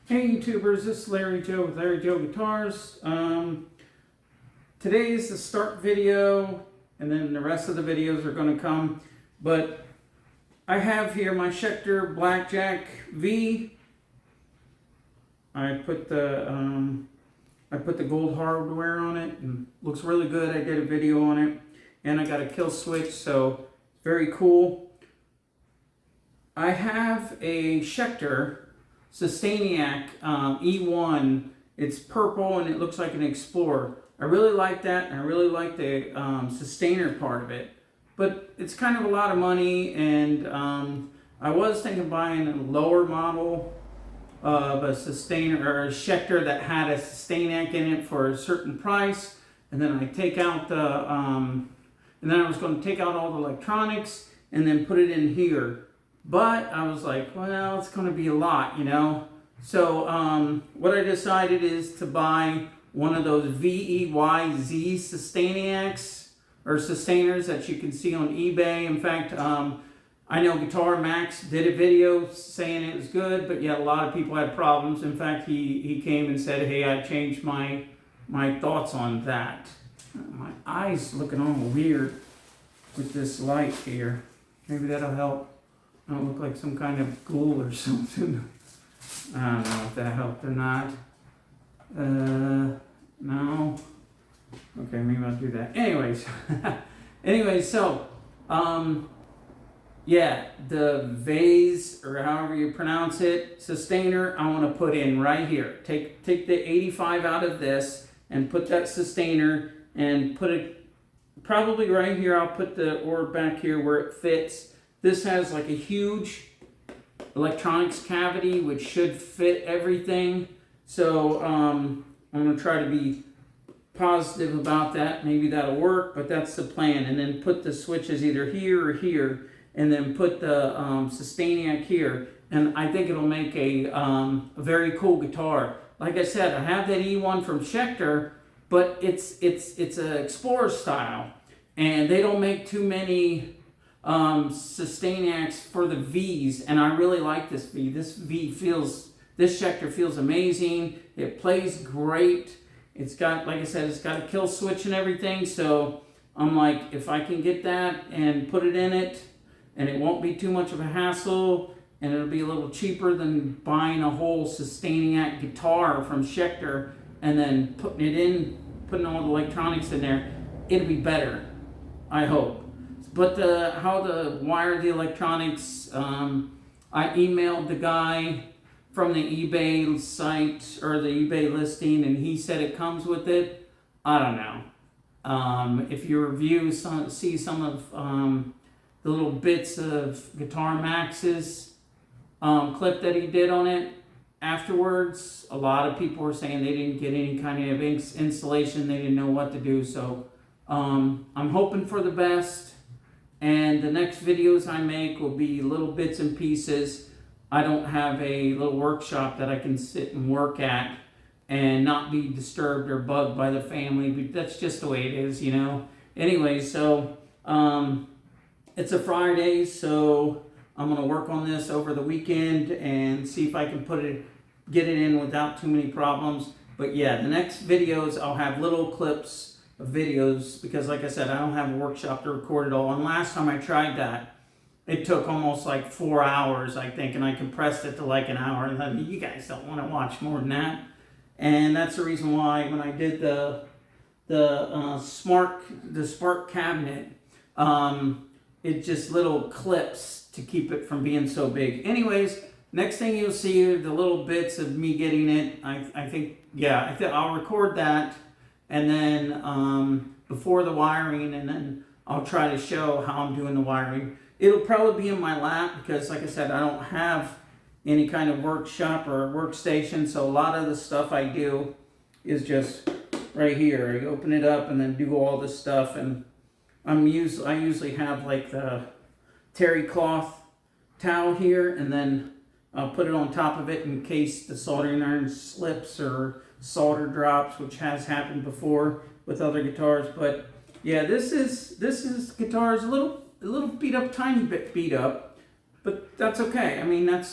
Hey YouTubers, this is Larry Joe with Larry Joe Guitars. Today is the start video, and then the rest of the videos are going to come. But I have here my Schecter Blackjack V. I put the gold hardware on it, and looks really good. I did a video on it, and I got a kill switch, so very cool. I have a Schecter Sustainer E1. It's purple and it looks like an Explorer. I really like that, and I really like the Sustainer part of it. But it's kind of a lot of money, and I was thinking of buying a lower model of a Sustainer or a Schecter that had a Sustainer in it for a certain price, and then I take out the and then I was going to take out all the electronics and then put it in here. But I was like, well, it's going to be a lot, you know. So what I decided is to buy one of those Veyz Sustainers that you can see on eBay. In fact, I know Guitar Max did a video saying it was good, but yet a lot of people had problems. In fact, he came and said, hey, I changed my thoughts on that. My eyes looking all weird with this light here. Maybe that'll help. I don't look like some kind of ghoul or something. I don't know if that helped or not. No. Okay, maybe I'll do that. Anyways, so, yeah, the Veyz, or however you pronounce it, Sustainer, I want to put in right here. Take the 85 out of this and put that Sustainer and put it probably right here. I'll put the orb back here where it fits. This has like a huge electronics cavity which should fit everything. So I'm going to try to be positive about that. Maybe that'll work, but that's the plan. And then put the switches either here or here, and then put the Sustainer here. And I think it'll make a very cool guitar. Like I said, I have that E1 from Schecter, but it's an Explorer style, and they don't make too many Sustainers for the V's, and I really like this V. This Schecter feels amazing. It plays great. It's got, like I said, it's got a kill switch and everything, so I'm like, if I can get that and put it in it, and it won't be too much of a hassle, and it'll be a little cheaper than buying a whole Sustainer guitar from Schecter and then putting all the electronics in there, it'll be better, I hope. But how to wire the electronics, I emailed the guy from the eBay site, or the eBay listing, and he said it comes with it. I don't know. If you review see some of the little bits of Guitar Max's clip that he did on it afterwards, a lot of people were saying they didn't get any kind of installation. They didn't know what to do. So I'm hoping for the best. And the next videos I make will be little bits and pieces. I don't have a little workshop that I can sit and work at and not be disturbed or bugged by the family, but that's just the way it is, you know. Anyway, so it's a Friday, so I'm going to work on this over the weekend and see if I can get it in without too many problems. But yeah, the next videos I'll have little clips of videos, because like I said, I don't have a workshop to record it all. And last time I tried that, it took almost like 4 hours, I think, and I compressed it to like an hour. And then you guys don't want to watch more than that. And that's the reason why when I did the Spark cabinet, it just little clips to keep it from being so big. Anyways, next thing you'll see are the little bits of me getting it. I think I'll record that. And then before the wiring, and then I'll try to show how I'm doing the wiring. It'll probably be in my lap because, like I said, I don't have any kind of workshop or workstation. So a lot of the stuff I do is just right here. I open it up and then do all this stuff. And I usually have like the terry cloth towel here, and then I'll put it on top of it in case the soldering iron slips or solder drops, which has happened before with other guitars. But yeah, this guitar is a little beat up, tiny bit beat up, but that's okay. I mean, I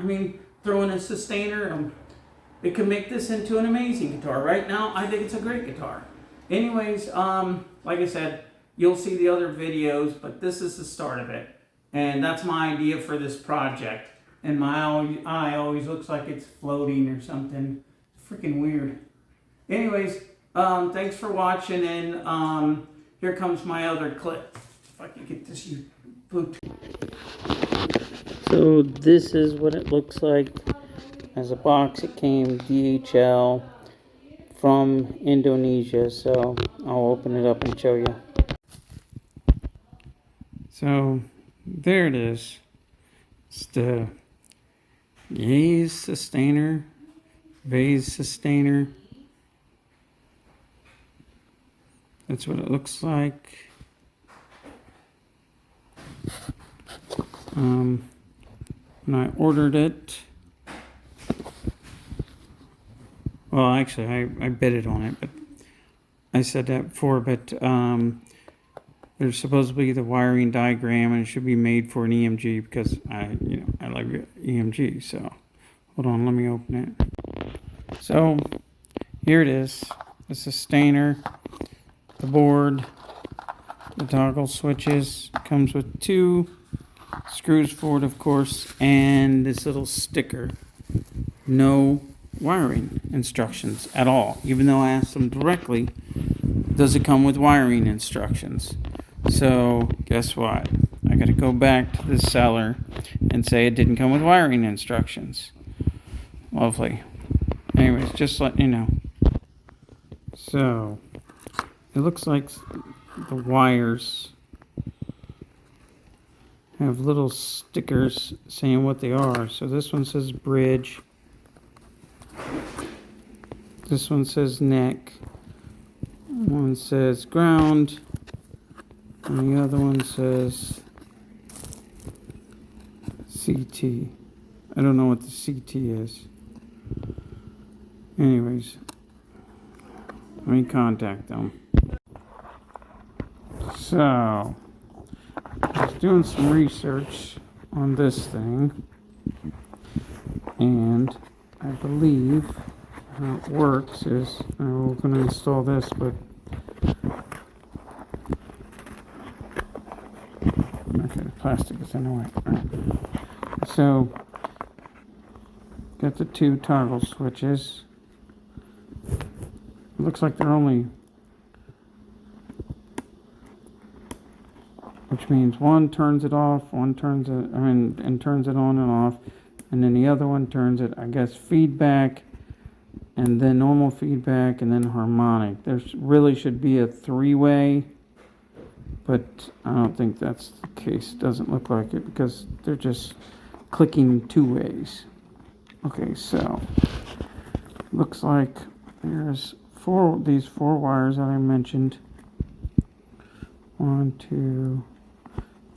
mean, throw in a sustainer, it can make this into an amazing guitar. Right now, I think it's a great guitar. Anyways, like I said, you'll see the other videos, but this is the start of it. And that's my idea for this project. And my eye always looks like it's floating or something. Freaking weird. Anyways, thanks for watching, and here comes my other clip. If I can get this boot. So this is what it looks like. As a box, it came DHL from Indonesia, so I'll open it up and show you. So there it is. It's the Veyz Sustainer. That's what it looks like. When I ordered it, well, actually, I bidded on it, but I said that before, but there's supposed to be the wiring diagram, and it should be made for an EMG, because I like EMG. So hold on, let me open it. So here it is, the sustainer, the board, the toggle switches. Comes with 2 screws for it, of course, and this little sticker. No wiring instructions at all, even though I asked them directly, does it come with wiring instructions? So guess what, I gotta go back to the seller and say it didn't come with wiring instructions. Lovely. Anyways, just letting you know. So it looks like the wires have little stickers saying what they are. So this one says bridge, this one says neck, one says ground, and the other one says CT. I don't know what the CT is. Anyways, let me contact them. So I was doing some research on this thing, and I believe how it works is, we're going to install this, but okay, the plastic is in the way. Right. So got the 2 toggle switches. It looks like they're only, which means one turns it off, one turns it, and turns it on and off, and then the other one turns it, I guess, feedback, and then normal feedback, and then harmonic. There really should be a 3-way, but I don't think that's the case. It doesn't look like it, because they're just clicking 2 ways. Okay, so looks like there's these 4 wires that I mentioned. 1, 2,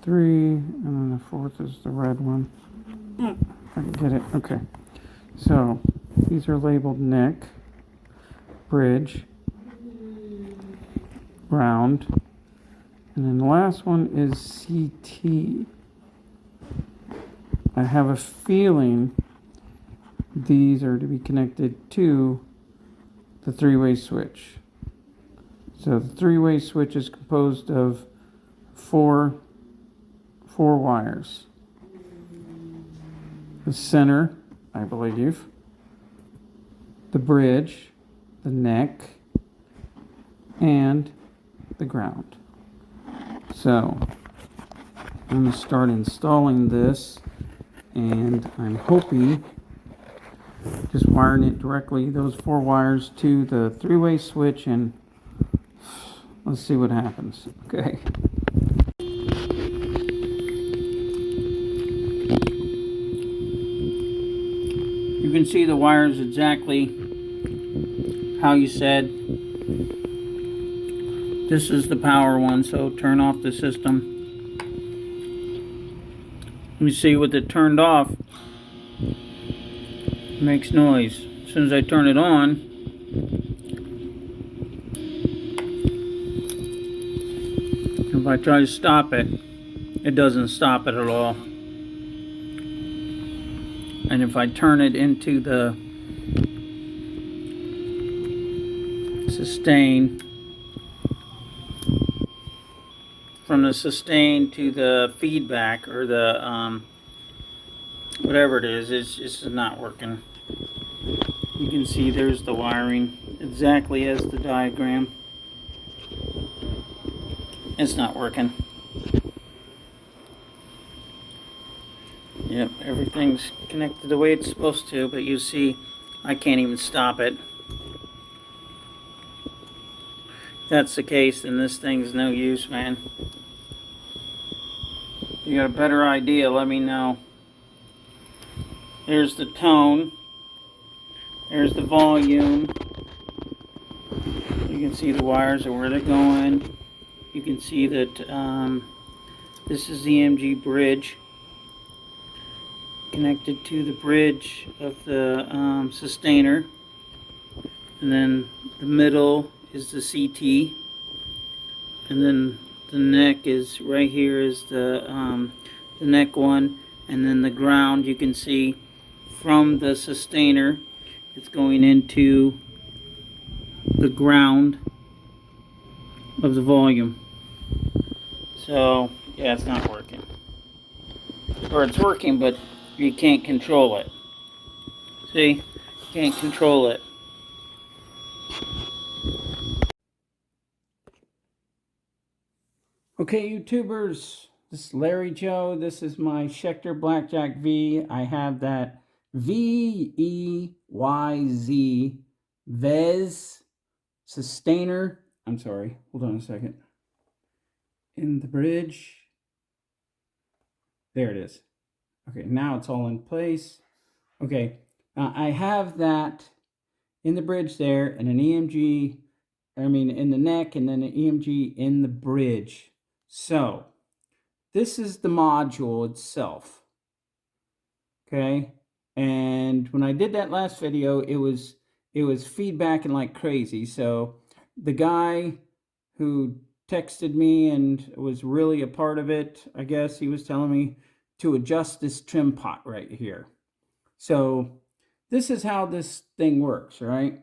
3, and then the 4th is the red one. If I can get it. Okay. So these are labeled neck, bridge, ground, and then the last one is CT. I have a feeling these are to be connected to the 3-way switch. So the 3-way switch is composed of four wires. The center, I believe, the bridge, the neck, and the ground. So I'm going to start installing this, and I'm hoping just wiring it directly, those 4 wires, to the 3-way switch, and let's see what happens. Okay. You can see the wires exactly how you said. This is the power one, so turn off the system. You see with it turned off, it makes noise. As soon as I turn it on, if I try to stop it, it doesn't stop it at all. And if I turn it into the sustain, from the sustain to the feedback, or the whatever it is, it's just not working. You can see there's the wiring exactly as the diagram. It's not working. Yep, everything's connected the way it's supposed to, but you see I can't even stop it. If that's the case, then this thing's no use, man. If you got a better idea, let me know. There's the tone. There's the volume. You can see the wires are where they're going. You can see that this is the Emg bridge connected to the bridge of the sustainer, and then the middle is the CT, and then the neck is right here is the neck one, and then the ground, you can see from the sustainer it's going into the ground of the volume. So yeah, it's not working, or it's working but you can't control it. See, can't control it. Okay, YouTubers, this is Larry Joe. This is my Schecter Blackjack V. I have that Veyz Veyz Sustainer. I'm sorry, hold on a second. In the bridge. There it is. Okay, now it's all in place. Okay, I have that in the bridge there, and an EMG, in the neck, and then an EMG in the bridge. So, this is the module itself. Okay, and when I did that last video, it was feedbacking like crazy. So, the guy who texted me and was really a part of it, I guess he was telling me to adjust this trim pot right here. So this is how this thing works, right?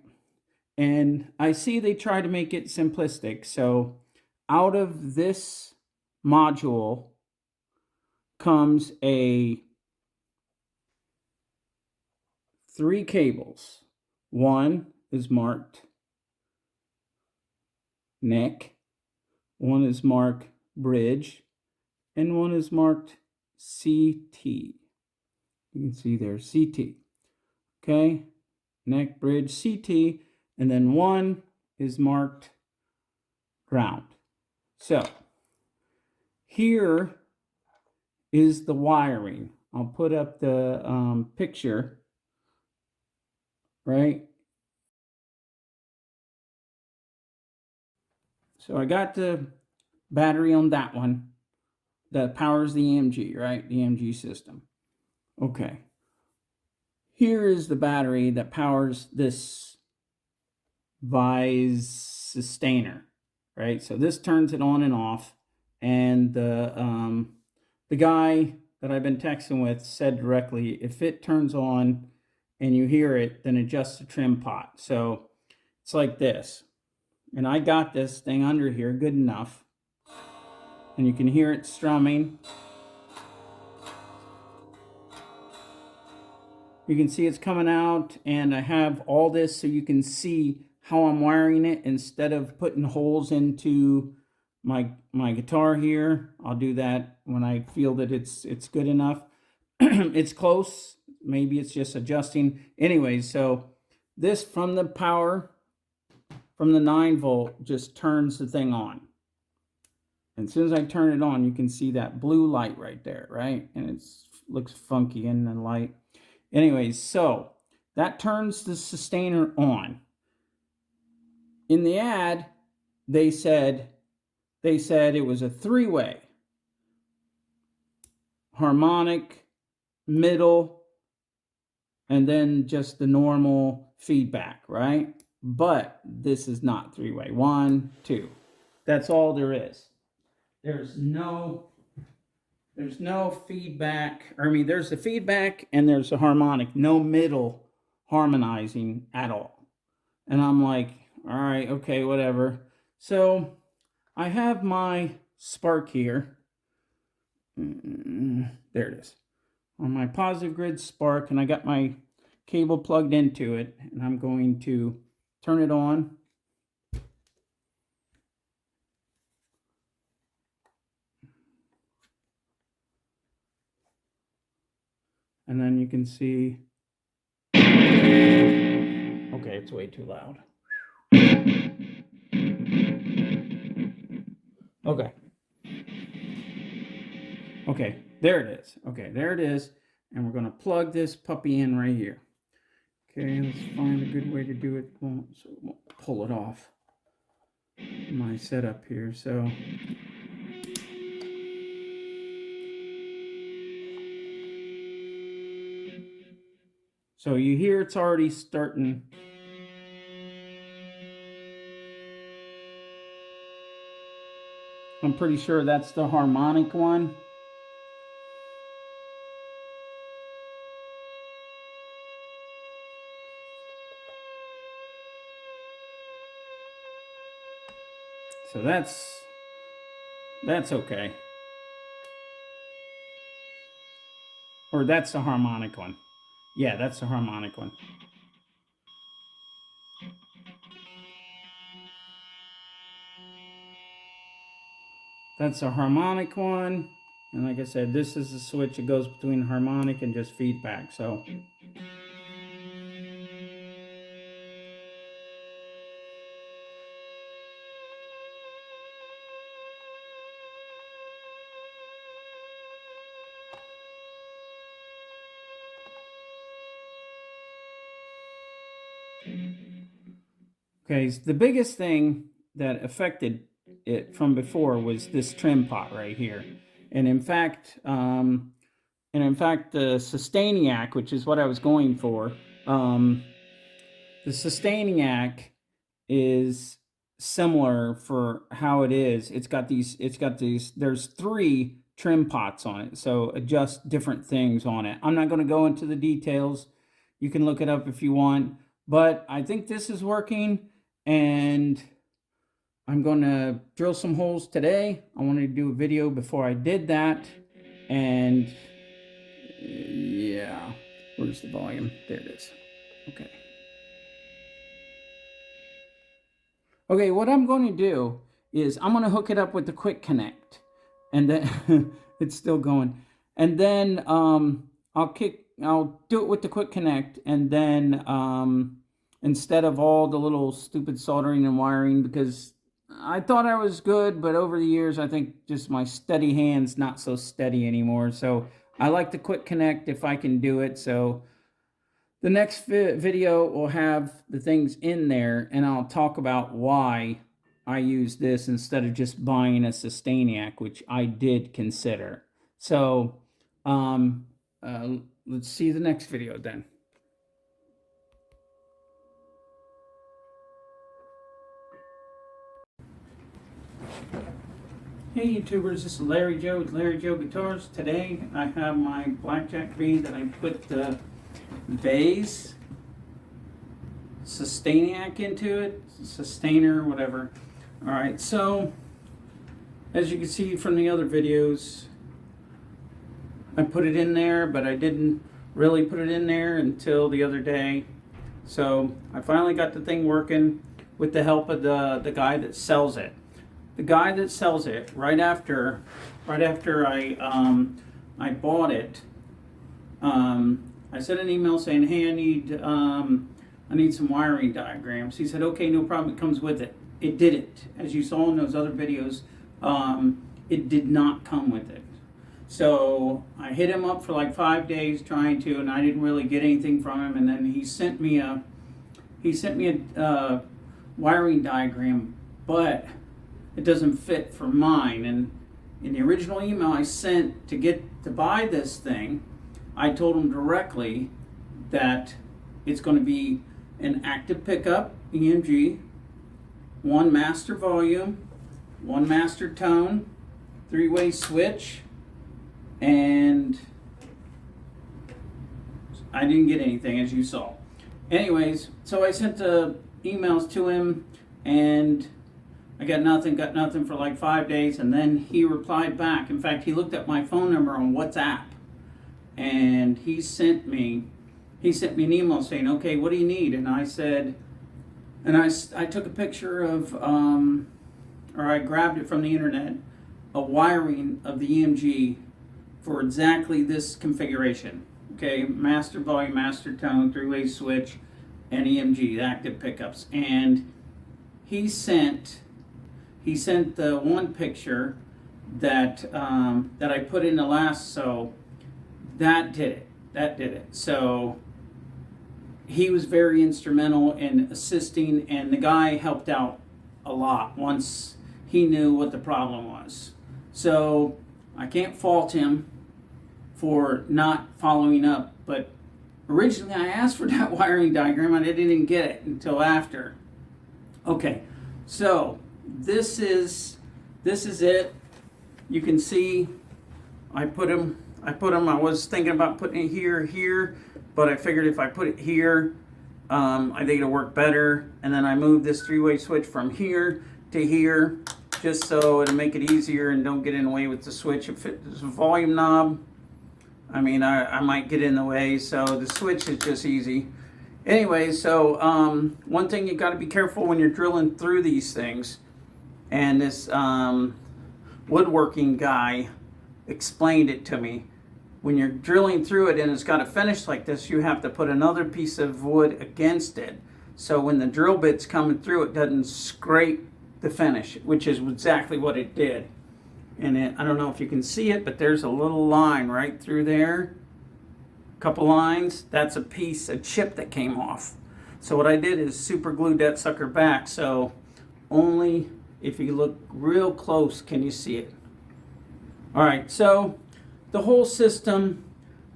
And I see they try to make it simplistic. So out of this module comes three cables. One is marked neck, one is marked bridge, and one is marked CT. You can see there, CT. Okay, neck, bridge, CT, and then one is marked ground. So, here is the wiring. I'll put up the picture, right? So I got the battery on that one that powers the EMG, right? The EMG system. Okay. Here is the battery that powers this Veyz Sustainer, right? So this turns it on and off, and the guy that I've been texting with said directly, if it turns on and you hear it, then adjust the trim pot. So it's like this, and I got this thing under here good enough, and you can hear it strumming. You can see it's coming out, and I have all this so you can see how I'm wiring it instead of putting holes into my guitar here. I'll do that when I feel that it's good enough. It's close. Maybe it's just adjusting. Anyways, so this from the power, from the 9-volt, just turns the thing on. And as soon as I turn it on, you can see that blue light right there, right? And it looks funky in the light. Anyways, so that turns the sustainer on. In the ad, they said it was a 3-way. Harmonic, middle, and then just the normal feedback, right? But this is not 3-way. 1, 2. That's all there is. There's no there's no feedback. Or, I mean, there's the feedback and there's the harmonic, no middle harmonizing at all. And I'm like, all right, okay, whatever. So I have my spark here. There it is. On my positive grid spark, and I got my cable plugged into it, and I'm going to turn it on. And then you can see, okay, it's way too loud. Okay. Okay, there it is. Okay, there it is. And we're going to plug this puppy in right here. Okay, let's find a good way to do it. So it won't pull it off my setup here. So you hear it's already starting. I'm pretty sure that's the harmonic one. So that's okay. Or that's the harmonic one. Yeah, that's the harmonic one. That's a harmonic one. And like I said, this is the switch that goes between harmonic and just feedback. So okay, so the biggest thing that affected it from before was this trim pot right here. And in fact, the Sustainiac, which is what I was going for, the Sustainiac is similar for how it is. It's got these, there's 3 trim pots on it, so adjust different things on it. I'm not going to go into the details. You can look it up if you want, but I think this is working, and I'm going to drill some holes today. I wanted to do a video before I did that, and yeah, where's the volume? There it is. Okay. Okay, what I'm going to do is I'm going to hook it up with the Quick Connect, and then it's still going. And then I'll do it with the Quick Connect, and then instead of all the little stupid soldering and wiring, because I thought I was good, but over the years I think just my steady hand's not so steady anymore. So I like the Quick Connect if I can do it. So the next video will have the things in there, and I'll talk about why I use this instead of just buying a Sustainiac, which I did consider. So let's see the next video then. Hey YouTubers, this is Larry Joe with Larry Joe Guitars. Today I have my blackjack bead that I put the Veyz Sustainiac into it, Sustainer, whatever. Alright, so as you can see from the other videos, I put it in there, but I didn't really put it in there until the other day. So I finally got the thing working with the help of the guy that sells it. The guy that sells it, right after I bought it, I sent an email saying, hey, I need some wiring diagrams. He said, okay, no problem, it comes with it. It didn't. As you saw in those other videos, it did not come with it. So I hit him up for like 5 days trying to, and I didn't really get anything from him. And then he sent me a wiring diagram, but it doesn't fit for mine. And in the original email I sent to buy this thing, I told him directly that it's going to be an active pickup EMG, 1 master volume, 1 master tone, 3-way switch, and I didn't get anything, as you saw. Anyways, so I sent the emails to him, and I got nothing for like 5 days, and then he replied back. In fact, he looked at my phone number on WhatsApp, and he sent me an email saying, okay, what do you need? And I said, and I took a picture of, or I grabbed it from the internet, a wiring of the EMG for exactly this configuration. Okay, master volume, master tone, three-way switch, and EMG, the active pickups. And he sent the one picture that that I put in the last, so that did it. So he was very instrumental in assisting, and the guy helped out a lot once he knew what the problem was. So I can't fault him for not following up, but originally I asked for that wiring diagram and I didn't get it until after. Okay, so this is it. You can see I was thinking about putting it here, but I figured if I put it here, I think it'll work better. And then I moved this three-way switch from here to here, just so it'll make it easier and don't get in the way with the switch. If it's a volume knob, I mean, I might get in the way, so the switch is just easy. Anyway, so one thing you got to be careful when you're drilling through these things, and this woodworking guy explained it to me. When you're drilling through it and it's got a finish like this, you have to put another piece of wood against it, so when the drill bit's coming through, it doesn't scrape the finish, which is exactly what it did. And I don't know if you can see it, but there's a little line right through there. A couple lines. That's a chip that came off. So what I did is super glued that sucker back. So only if you look real close can you see it. All right, so the whole system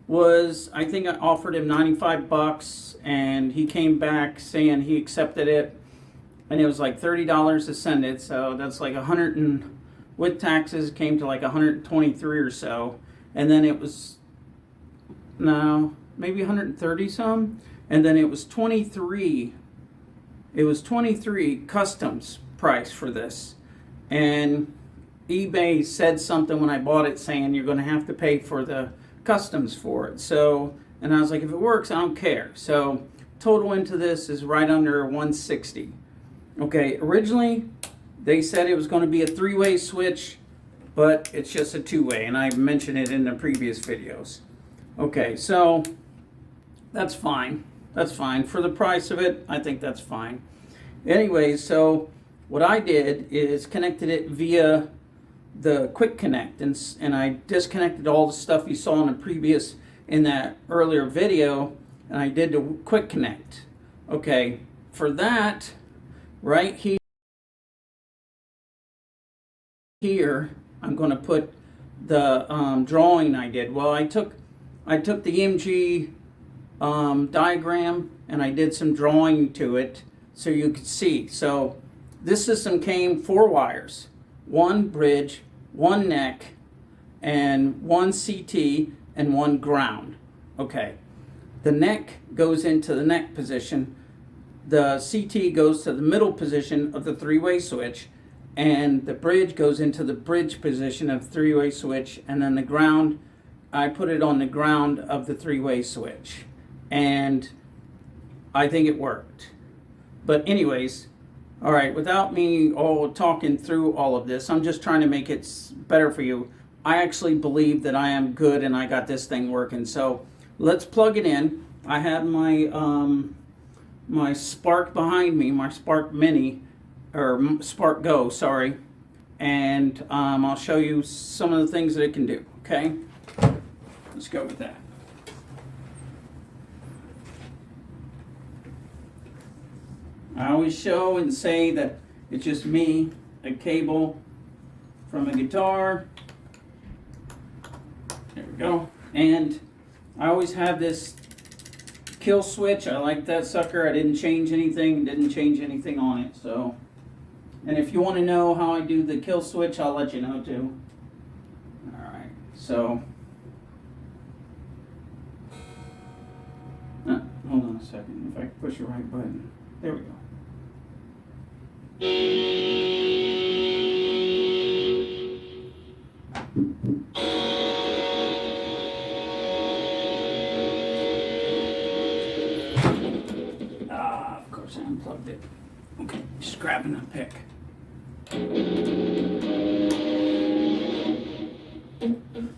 was, I think I offered him $95, and he came back saying he accepted it, and it was like $30 to send it. So that's like 100 and with taxes came to like 123 or so, and then it was maybe 130 some, and then it was 23 customs price for this. And eBay said something when I bought it saying you're going to have to pay for the customs for it. So, and I was like, if it works, I don't care. So total into this is right under 160. Okay, originally they said it was going to be a three-way switch, but it's just a two-way, and I mentioned it in the previous videos. Okay, so that's fine. That's fine. For the price of it, I think that's fine. Anyway, so what I did is connected it via the Quick Connect, and I disconnected all the stuff you saw in that earlier video, and I did the Quick Connect. Okay, for that, right here, I'm going to put the drawing I did. Well, I took the Emg diagram and I did some drawing to it so you could see. So this system came 4 wires, 1 bridge, 1 neck, and 1 CT and 1 ground. Okay, the neck goes into the neck position, the CT goes to the middle position of the three-way switch, and the bridge goes into the bridge position of three-way switch, and then the ground, I put it on the ground of the three-way switch, and I think it worked. But anyways, all right, without me talking through all of this, I'm just trying to make it better for you. I actually believe that I am good and I got this thing working. So let's plug it in. I have my my Spark behind me, my Spark Mini, or Spark Go, sorry, and I'll show you some of the things that it can do, okay? Let's go with that. I always show and say that it's just me, a cable from a guitar, there we go, and I always have this kill switch. I like that sucker. I didn't change anything on it, so. And if you want to know how I do the kill switch, I'll let you know too. Alright, so Hold on a second. If I push the right button. There we go. Of course I unplugged it. Okay, just grabbing a pick.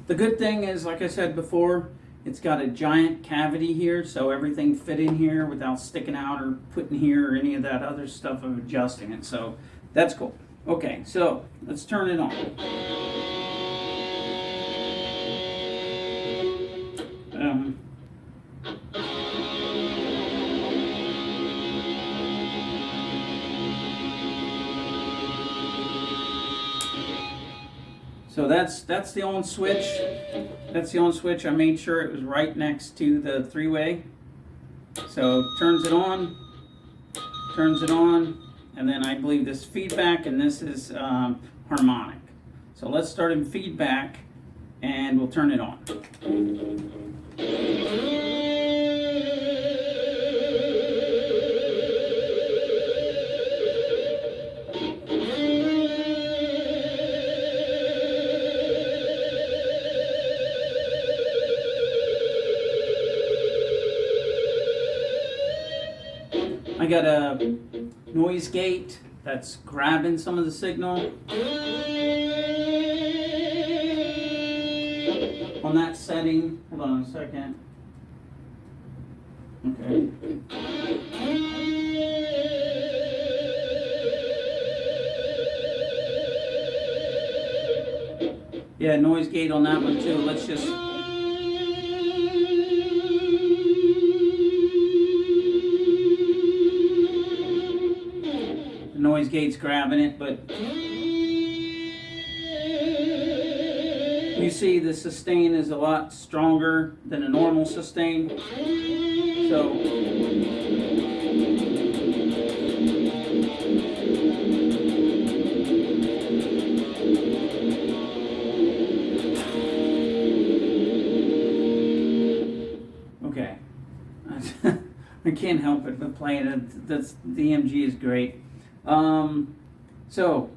The good thing is, like I said before, it's got a giant cavity here, so everything fit in here without sticking out or putting here or any of that other stuff of adjusting it. So that's cool. Okay, so let's turn it on. So that's the on switch. That's the on switch. I made sure it was right next to the three-way. So turns it on, and then I believe this feedback, and this is harmonic. So let's start in feedback, and we'll turn it on. I got a noise gate that's grabbing some of the signal on that setting. Hold on a second. Okay. Yeah, noise gate on that one too. Let's just... noise gate's grabbing it, but you see the sustain is a lot stronger than a normal sustain. So okay. I can't help it but playing it. The Emg is great. So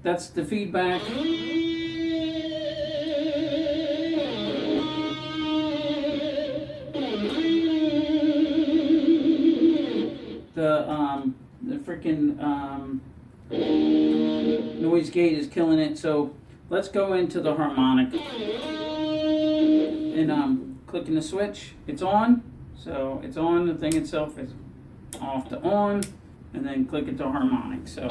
that's the feedback. The freaking noise gate is killing it. So let's go into the harmonic, and clicking the switch. It's on. So it's on. The thing itself is off to on. And then click it to harmonic. So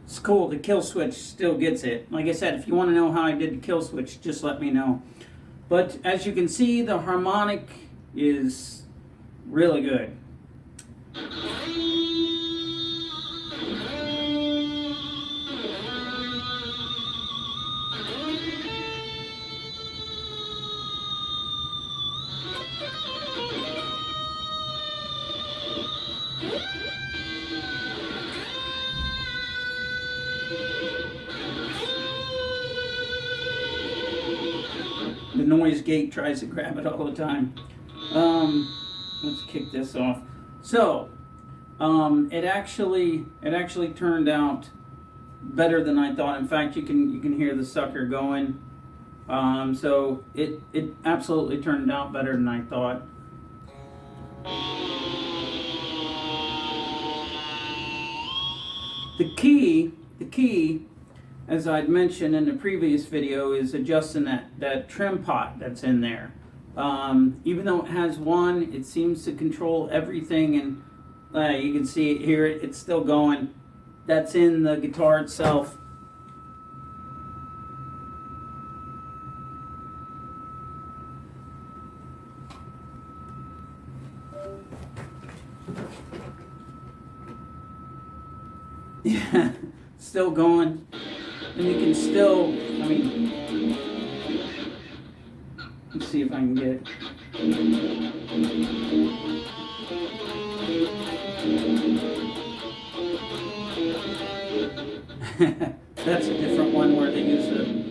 it's cool. The kill switch still gets it. Like I said, if you want to know how I did the kill switch, just let me know. But as you can see, the harmonic is really good. The noise gate tries to grab it all the time. Let's kick this off. So, it actually turned out better than I thought. In fact, you can hear the sucker going. So it absolutely turned out better than I thought. The key, as I'd mentioned in the previous video, is adjusting that trim pot that's in there. Even though it has one, it seems to control everything, and you can see it here, it's still going. That's in the guitar itself. Yeah, still going. And you can still, I mean, let's see if I can get that's a different one where they use the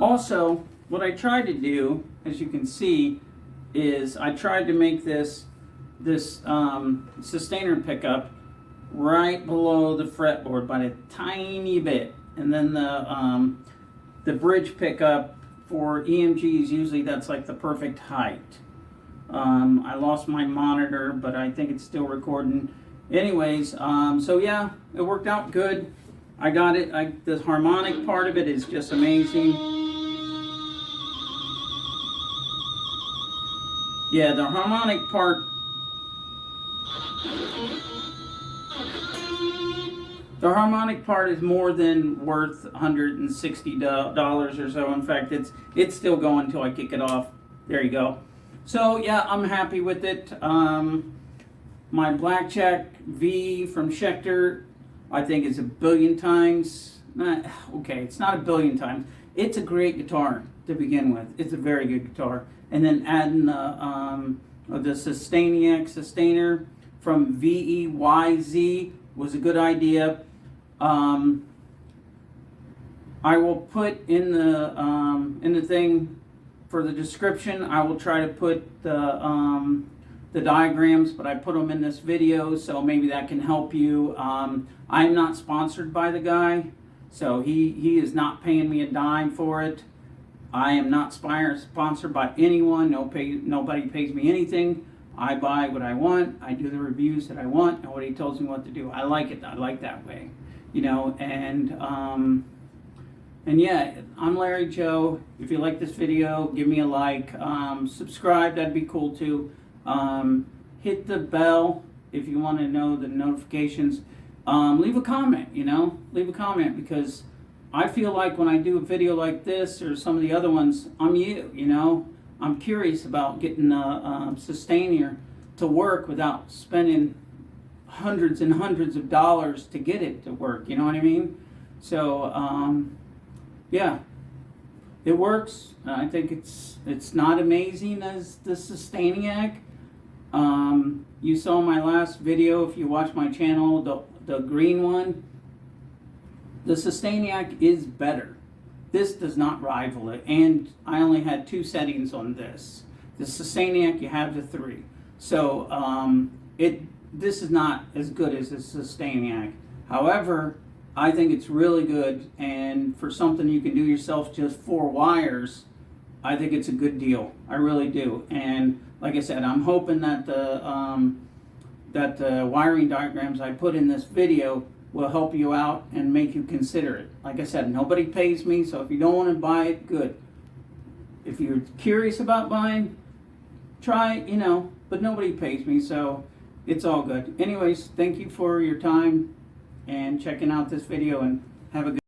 Also, what I tried to do, as you can see, is I tried to make this sustainer pickup right below the fretboard by a tiny bit, and then the bridge pickup for EMGs, usually that's like the perfect height. I lost my monitor, but I think it's still recording. Anyways, so yeah, it worked out good. I got it. The harmonic part of it is just amazing. Yeah, the harmonic part. The harmonic part is more than worth $160 or so. In fact, it's still going until I kick it off. There you go. So yeah, I'm happy with it. My Blackjack V from Schecter, I think is a billion times. Okay, it's not a billion times. It's a great guitar to begin with. It's a very good guitar. And then adding the Sustainer from Veyz was a good idea. I will put in the thing for the description. I will try to put the diagrams, but I put them in this video, so maybe that can help you. I'm not sponsored by the guy, so he is not paying me a dime for it. I am not sponsored by anyone. Nobody pays me anything. I buy what I want. I do the reviews that I want. Nobody tells me what to do. I like it. I like that way, you know. And yeah, I'm Larry Joe. If you like this video, give me a like. Subscribe. That'd be cool too. Hit the bell if you want to know the notifications. Leave a comment. You know, leave a comment, because I feel like when I do a video like this or some of the other ones, I'm you know. I'm curious about getting a Sustainer to work without spending hundreds and hundreds of dollars to get it to work, you know what I mean? So, yeah, it works. I think it's not amazing as the Sustainiac. You saw my last video, if you watch my channel, the green one. The Sustainiac is better. This does not rival it, and I only had 2 settings on this. The Sustainiac, you have the 3. So this is not as good as the Sustainiac. However, I think it's really good, and for something you can do yourself, just 4 wires, I think it's a good deal. I really do. And like I said, I'm hoping that the wiring diagrams I put in this video will help you out and make you consider it. Like I said, nobody pays me, so if you don't want to buy it, good. If you're curious about buying, try, you know, but nobody pays me, so it's all good. Anyways, thank you for your time and checking out this video, and have a good